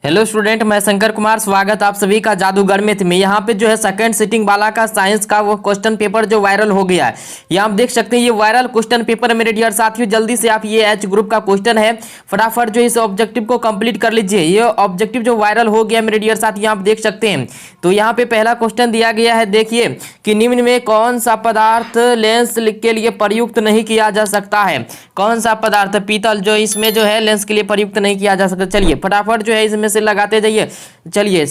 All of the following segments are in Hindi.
हेलो स्टूडेंट, मैं शंकर कुमार। स्वागत आप सभी का जादूगर में यहाँ पे जो है सेकंड सिटिंग वाला का साइंस का वो क्वेश्चन पेपर जो वायरल हो गया है। ये आप देख सकते हैं, ये वायरल क्वेश्चन पेपर है मेरे डियर साथियों। जल्दी से आप ये एच ग्रुप का क्वेश्चन है, फटाफट जो इस ऑब्जेक्टिव को कंप्लीट कर लीजिए। ये ऑब्जेक्टिव जो वायरल हो गया मेरे डियर साथी, आप देख सकते हैं। तो यहाँ पे पहला क्वेश्चन दिया गया है, देखिए कि निम्न में कौन सा पदार्थ लेंस के लिए प्रयुक्त नहीं किया जा सकता है। कौन सा पदार्थ, पीतल, जो इसमें जो है लेंस के लिए प्रयुक्त नहीं किया जा सकता। चलिए फटाफट जो है इसमें से लगाते जाइए। चलिए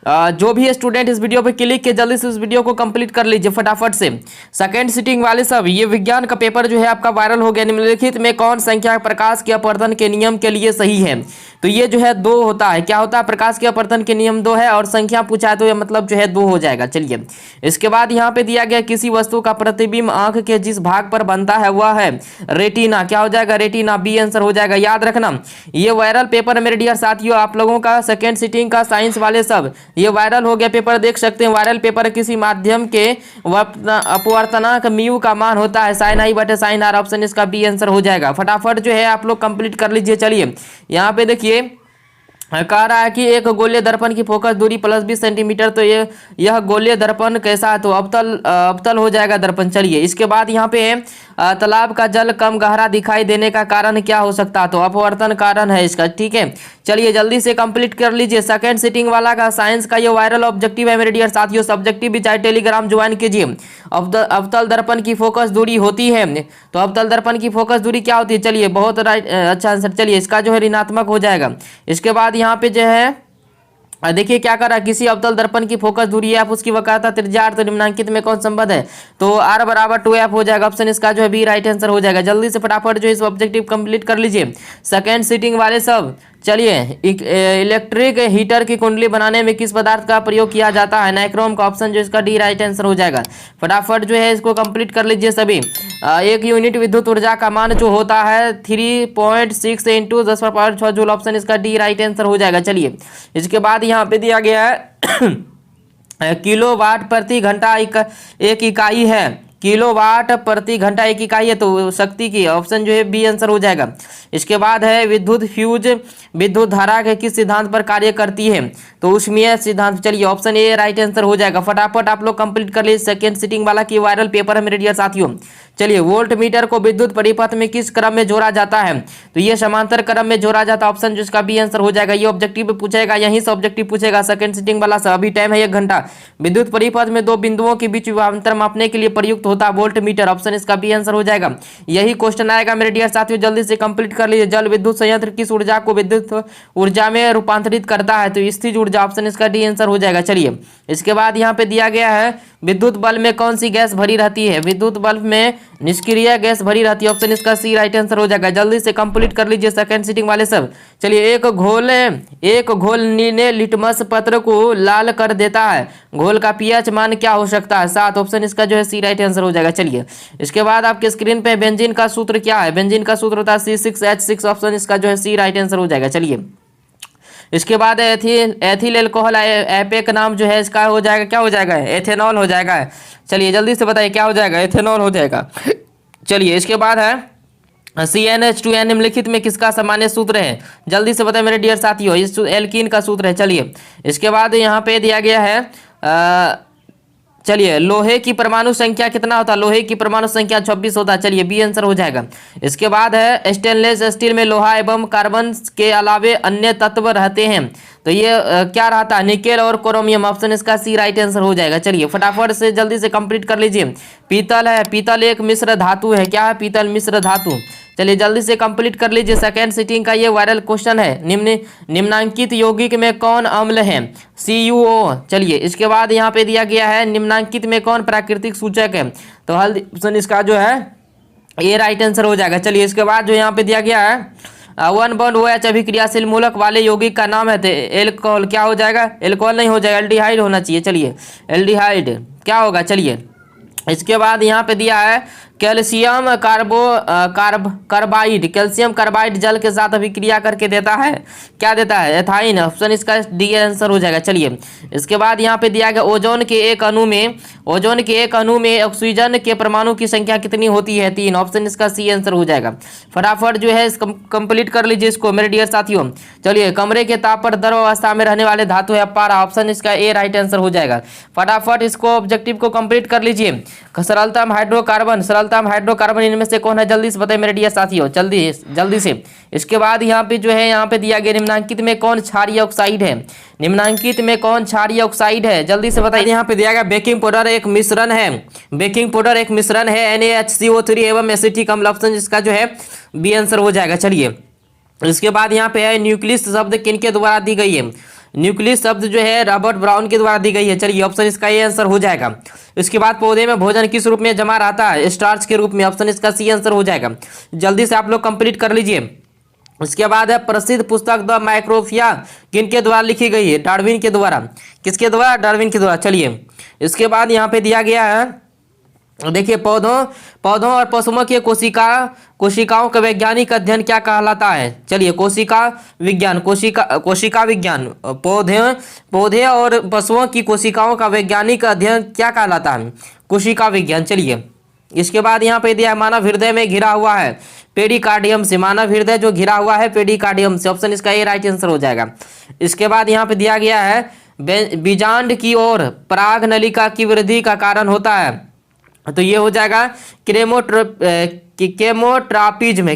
जो भी स्टूडेंट इस वीडियो पे क्लिक के जल्दी से इस वीडियो को कंप्लीट कर लीजिए फटाफट से। सेकंड सिटिंग वाले सब, ये विज्ञान का पेपर जो है आपका वायरल हो गया। निम्नलिखित में कौन संख्या प्रकाश के अपवर्तन के नियम के लिए सही है। तो ये जो है 2 होता है। क्या होता है? प्रकाश के अपवर्तन के नियम 2 है और संख्या पूछा है तो ये मतलब जो है 2 हो जाएगा। चलिए इसके बाद यहाँ पे दिया गया, किसी वस्तु का प्रतिबिंब आंख के जिस भाग पर बनता है वह है रेटिना। क्या हो जाएगा? रेटिना। बी आंसर हो जाएगा। याद रखना, ये वायरल पेपर है मेरे डियर साथियों, आप लोगों का सेकेंड सिटिंग का साइंस वाले सब ये वायरल हो गया पेपर। देख सकते हैं वायरल पेपर किसी माध्यम के अपवर्तनांक म्यू का मान होता है sin i बटे sin r। ऑप्शन इसका बी आंसर हो जाएगा। फटाफट जो है आप लोग कंप्लीट कर लीजिए। चलिए यहाँ पे देखिए कह रहा है कि एक गोलीय दर्पण की फोकस दूरी प्लस 20 सेंटीमीटर। तो यह गोलीय दर्पण कैसा है? तो अवतल हो जाएगा दर्पण। चलिए इसके बाद यहाँ पे तालाब का जल कम गहरा दिखाई देने का कारण क्या हो सकता है? तो अपवर्तन कारण है इसका। ठीक है, चलिए जल्दी से कंप्लीट कर लीजिए। सेकंड सिटिंग वाला का साइंस का ये वायरल ऑब्जेक्टिव है मेरे डियर साथियों। सब्जेक्टिव भी चाहे टेलीग्राम ज्वाइन कीजिए। अवतल दर्पण की फोकस दूरी होती है, तो अवतल दर्पण की फोकस दूरी क्या होती है? चलिए बहुत राइट, अच्छा आंसर। चलिए इसका जो है ऋणात्मक हो जाएगा। इसके बाद यहाँ पे जो है देखिए क्या कर रहा है, किसी अवतल दर्पण की फोकस दूरी है, आप उसकी वक्रता त्रिज्या तो निम्नांकित में कौन संबंध है? तो r बराबर 2f हो जाएगा। ऑप्शन इसका जो है बी राइट आंसर हो जाएगा। जल्दी से फटाफट जो इस ऑब्जेक्टिव कंप्लीट कर लीजिए सेकंड सिटिंग वाले सब। चलिए इलेक्ट्रिक हीटर की कुंडली बनाने में किस पदार्थ का प्रयोग किया जाता है? नाइक्रोम का। ऑप्शन जो इसका डी राइट आंसर हो जाएगा। फटाफट जो है इसको कंप्लीट कर लीजिए सभी। एक यूनिट विद्युत ऊर्जा का मान जो होता है 3.6 इंटू 10⁻6 जूल। ऑप्शन इसका डी राइट आंसर हो जाएगा। चलिए इसके बाद यहाँ पे दिया गया है किलोवाट प्रति घंटा एक इकाई है। किलोवाट प्रति घंटा एक इकाई है तो शक्ति की। ऑप्शन जो है बी आंसर हो जाएगा। इसके बाद है विद्युत फ्यूज विद्युत धारा के किस सिद्धांत पर कार्य करती है? तो ऊष्मीय सिद्धांत। चलिए ऑप्शन ए राइट आंसर हो जाएगा। फटाफट आप लोग कंप्लीट कर लीजिए सेकंड सिटिंग वाला की वायरल पेपर है मेरे डियर साथियों। चलिए वोल्ट मीटर को विद्युत परिपथ में किस क्रम में जोड़ा जाता है? तो ये समांतर क्रम में जोड़ा जाता है। ऑप्शन जिसका बी आंसर हो जाएगा। ये ऑब्जेक्टिव पूछेगा, यहीं से ऑब्जेक्टिव पूछेगा सेकंड सिटिंग वाला सा। अभी टाइम है 1 घंटा। विद्युत परिपथ में 2 बिंदुओं के बीच विभवांतर मापने के लिए प्रयुक्त होता है वोल्ट मीटर। ऑप्शन इसका बी आंसर हो जाएगा। यही क्वेश्चन आएगा मेरे डियर साथियों, जल्दी से कंप्लीट कर लीजिए। जल विद्युत संयंत्र किस ऊर्जा को विद्युत ऊर्जा में रूपांतरित करता है? तो स्थिर ऊर्जा। ऑप्शन इसका डी आंसर हो जाएगा। चलिए इसके बाद यहाँ पे दिया गया है विद्युत बल्ब में कौन सी गैस भरी रहती है? विद्युत बल्ब में निष्क्रिय गैस भरी रहती है। ऑप्शन इसका सी राइट आंसर हो जाएगा। जल्दी से कंप्लीट कर लीजिए सेकंड सिटिंग वाले सब। चलिए एक घोल नीले लिटमस पत्र को लाल कर देता है। घोल का पीएच मान क्या हो सकता है? 7। ऑप्शन इसका जो है सी राइट आंसर हो जाएगा। चलिए इसके बाद आपके स्क्रीन पे बेंजीन का सूत्र क्या है? बेंजीन का सूत्र होता है C6H6। ऑप्शन इसका जो है सी राइट आंसर हो जाएगा। चलिए इसके बाद एथिल एल्कोहल एपेक नाम जो है इसका हो जाएगा, क्या हो जाएगा? एथेनॉल हो जाएगा। चलिए जल्दी से बताइए क्या हो जाएगा? एथेनॉल हो जाएगा। चलिए इसके बाद है CnH2n निम्नलिखित में किसका सामान्य सूत्र है? जल्दी से बताएं मेरे डियर साथियों, इस एल्कीन का सूत्र है। चलिए इसके बाद यहाँ पे दिया गया है चलिए लोहे की परमाणु संख्या कितना होता है? लोहे की परमाणु संख्या 26 होता है। चलिए बी आंसर हो जाएगा। इसके बाद है स्टेनलेस स्टील में लोहा एवं कार्बन के अलावे अन्य तत्व रहते हैं। तो ये क्या रहता है? निकेल और क्रोमियम। ऑप्शन इसका सी राइट आंसर हो जाएगा। चलिए फटाफट से जल्दी से कंप्लीट कर लीजिए। पीतल है, पीतल एक मिश्र धातु है। क्या है? पीतल मिश्र धातु। चलिए जल्दी से कंप्लीट कर लीजिए सेकंड सिटिंग का ये वायरल क्वेश्चन है। निम्नांकित यौगिक में कौन अम्ल है? CuO। चलिए इसके बाद यहाँ पे दिया गया है निम्नांकित में कौन प्राकृतिक सूचक है? तो हल्दी। ऑप्शन इसका जो है ये राइट आंसर हो जाएगा। चलिए इसके बाद जो यहाँ पे दिया गया है 1 बॉन्ड OH अभिक्रियाशील मूलक वाले यौगिक का नाम है तो एल्कोहल। क्या हो जाएगा? एल्कोहल नहीं हो जाएगा, एल्डिहाइड होना चाहिए। चलिए एल्डिहाइड क्या होगा? चलिए इसके बाद यहाँ पे दिया है कैल्शियम कैल्शियम कार्बाइड जल के साथ अभिक्रिया करके देता है, क्या देता है? एथाइन। ऑप्शन इसका डी आंसर हो जाएगा। चलिए, इसके बाद यहाँ पे दिया गया ओजोन के एक अणु में ऑक्सीजन के परमाणु की संख्या कितनी होती है? 3। ऑप्शन इसका सी आंसर हो जाएगा। फटाफट जो है कंप्लीट कर लीजिए इसको मेरे डियर साथियों। चलिए, कमरे के ताप पर द्रव अवस्था में रहने वाले धातु है पारा। ऑप्शन इसका ए राइट आंसर हो जाएगा। फटाफट इसको ऑब्जेक्टिव को कंप्लीट कर लीजिए। सरलतम हाइड्रोकार्बन इनमें से कौन है? जल्दी से बताइए मेरे डियर साथियों, जल्दी से। इसके बाद यहाँ पे जो है यहाँ पे दिया गया निम्नांकित में कौन क्षारीय ऑक्साइड है? निम्नांकित में कौन क्षारीय ऑक्साइड है? जल्दी से बताइए। यहाँ पे दिया गया बेकिंग पाउडर एक मिश्रण है NaHCO3 एवं एसिटिक अम्ल। ऑप्शन इसका जो है बी आंसर हो जाएगा। चलिए, इसके बाद यहाँ पे है न्यूक्लियस शब्द किनके द्वारा दी गई है? न्यूक्लियस शब्द जो है रॉबर्ट ब्राउन के द्वारा दी गई है। चलिए, ऑप्शन इसका ये आंसर हो जाएगा। इसके बाद पौधे में भोजन किस रूप में जमा रहता है? स्टार्च के रूप में। ऑप्शन इसका सी आंसर हो जाएगा। जल्दी से आप लोग कंप्लीट कर लीजिए। इसके बाद है प्रसिद्ध पुस्तक द माइक्रोफिया किनके द्वारा लिखी गई है? डार्विन के द्वारा। किसके द्वारा? डार्विन के द्वारा। चलिए, इसके बाद यहाँ पे दिया गया है, देखिए, पौधों और पशुओं के कोशिकाओं का वैज्ञानिक अध्ययन क्या कहलाता है? चलिए, कोशिका विज्ञान। पौधे और पशुओं की कोशिकाओं का वैज्ञानिक अध्ययन क्या कहलाता है? कोशिका विज्ञान। चलिए, इसके बाद यहाँ पे दिया मानव हृदय में घिरा हुआ है पेडिकार्डियम से। मानव हृदय जो घिरा हुआ है पेडिकार्डियम से। ऑप्शन इसका ये राइट आंसर हो जाएगा। इसके बाद यहाँ पे दिया गया है बीजांड की ओर पराग नलिका की वृद्धि का कारण होता है, तो ये हो जाएगा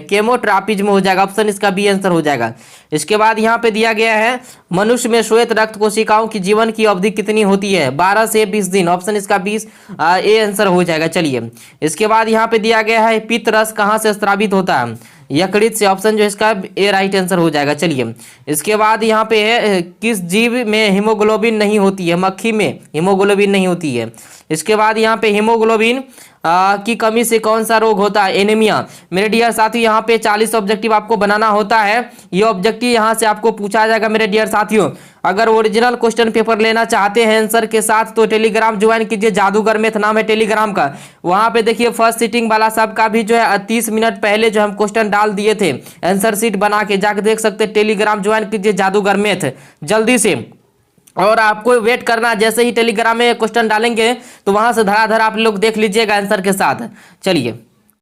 केमोट्रापिज्म हो जाएगा। ऑप्शन इसका बी आंसर हो जाएगा। इसके बाद यहाँ पे दिया गया है मनुष्य में श्वेत रक्त कोशिकाओं की जीवन की अवधि कितनी होती है? 12 से 20 दिन। ऑप्शन इसका 20 ए आंसर हो जाएगा। चलिए, इसके बाद यहाँ पे दिया गया है पित्त रस कहाँ से स्रावित होता है? यकृत से। ऑप्शन जो इसका ए राइट आंसर हो जाएगा। चलिए, इसके बाद यहाँ पे है किस जीव में हीमोग्लोबिन नहीं होती है? मक्खी में हीमोग्लोबिन नहीं होती है। इसके बाद यहाँ पे हीमोग्लोबिन की कमी से कौन सा रोग होता है? एनीमिया। मेरे डियर साथियों, यहाँ पे 40 ऑब्जेक्टिव आपको बनाना होता है। ये ऑब्जेक्टिव यहाँ से आपको पूछा जाएगा मेरे डियर साथियों। अगर ओरिजिनल क्वेश्चन पेपर लेना चाहते हैं आंसर के साथ तो टेलीग्राम ज्वाइन कीजिए। जादूगर मैथ नाम है टेलीग्राम का। वहाँ पे देखिए फर्स्ट सीटिंग वाला सबका भी जो है 30 मिनट पहले जो हम क्वेश्चन डाल दिए थे आंसर शीट बना के, जाकर देख सकते। टेलीग्राम ज्वाइन कीजिए जादूगर मैथ जल्दी से। और आपको वेट करना, जैसे ही टेलीग्राम में क्वेश्चन डालेंगे तो वहां से धड़ाधड़ आप लोग देख लीजिएगा आंसर के साथ। चलिए।